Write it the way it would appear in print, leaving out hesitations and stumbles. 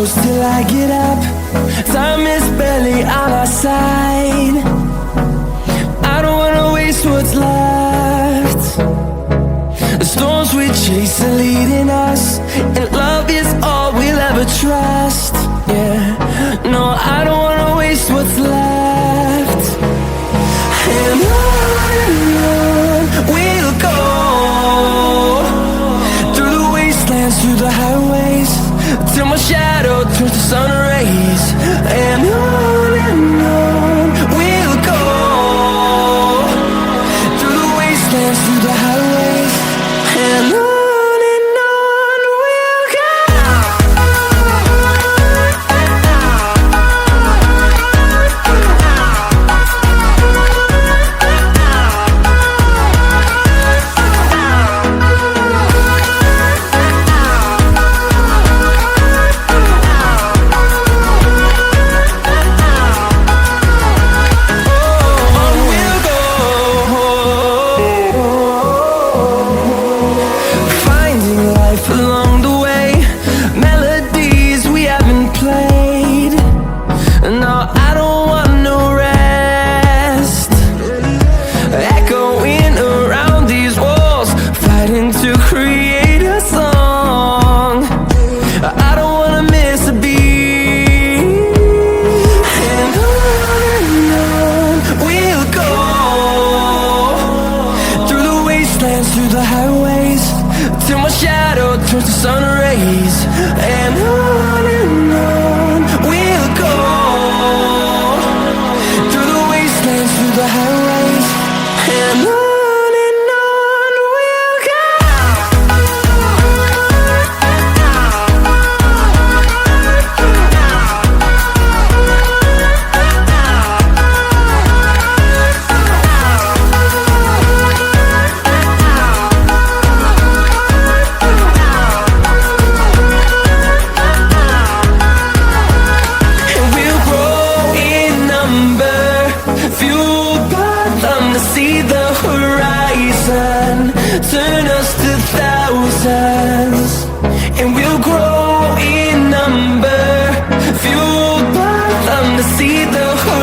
close till I get up. Time is barely on our side. I don't wanna waste what's left. The storms we chase are leading us, and love is all we'll ever trust. Yeah, no, I don't wanna waste what's left. And on we'll go, through the wastelands, through the highways, till my shadow turns to sun rays. And on we'll go, through the wastelands, through the highways, and on we'll go. Along the way, melodies we haven't played. No, I don't want no rest. Echoing around these walls, fighting to create a song. I don't wanna miss a beat. And on we'll go, through the wastelands, through the highways, till my shadow turns to sun rays. And on we'll go, through the wastelands, through the highways, and on we'll go. See the horizon, turn us to thousands, and we'll grow in number, fueled by them to see the horizon.